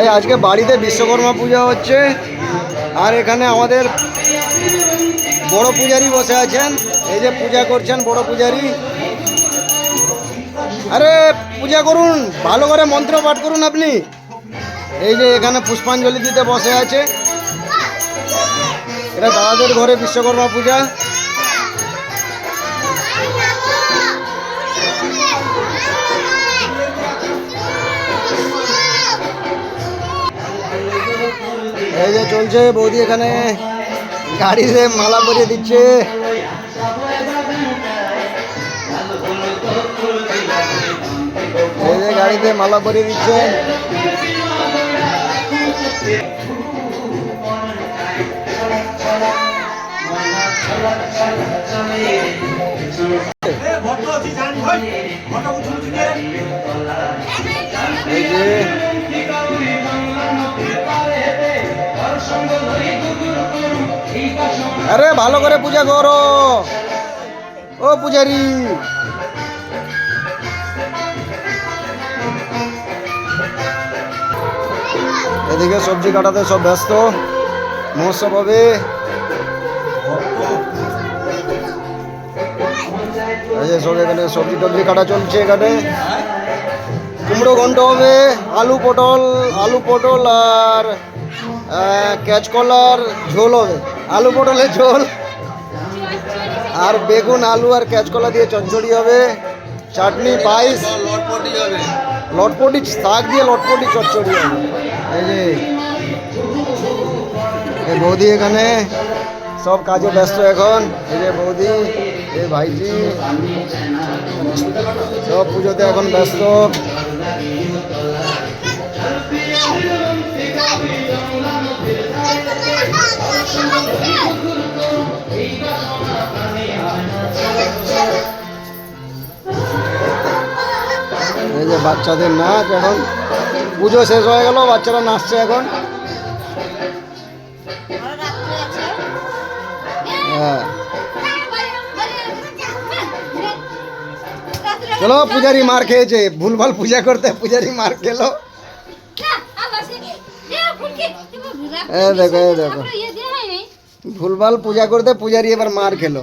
ভাই আজকে বাড়িতে বিশ্বকর্মা পূজা হচ্ছে, আর এখানে আমাদের বড় পূজারি বসে আছেন। এই যে পূজা করছেন বড় পূজারি। আরে পূজা করুন, ভালো করে মন্ত্র পাঠ করুন আপনি। এই যে এখানে পুষ্পাঞ্জলি দিতে বসে আছে। এটা দাদাদের ঘরে বিশ্বকর্মা পূজা। এই যে চলছে, বৌদি এখানে গাড়িতে মালা পরিয়ে দিচ্ছে। এই যে গাড়িতে মালা পরিয়ে দিচ্ছে। এই যে আরে ভালো করে পূজা করো ও পূজারি। এদিকে সবজি কাটাতে সব ব্যস্ত, মহোৎসব হবে। এই যে সব এখানে সবজি টবজি কাটা চলছে। এখানে কুমড়ো ঘন্ট হবে, আলু পটল আর ক্যাচকলার ঝোল হবে। আলু পটলের ঝোল আর বেগুন আলু আর ক্যাচকলা দিয়ে চচ্চড়ি হবে, চাটনি পায়েস, লটপটি শাক দিয়ে লটপটি চচ্চড়ি হবে। এই যে এই বৌদি এখানে সব কাজে ব্যস্ত এখন। এই যে বৌদি, এই ভাইজি সব পুজোতে এখন ব্যস্ত। এই যে বাচ্চাদের নাচ, এখন পুজো শেষ হয়ে গেল, বাচ্চারা নাচছে এখন। হ্যাঁ চলো, পূজারি মার খেয়েছে, ভুলভাল পূজা করতে পূজারি মার খেলো। দেখো ভুলভাল পূজা করতে পূজারি এবার মার খেলো।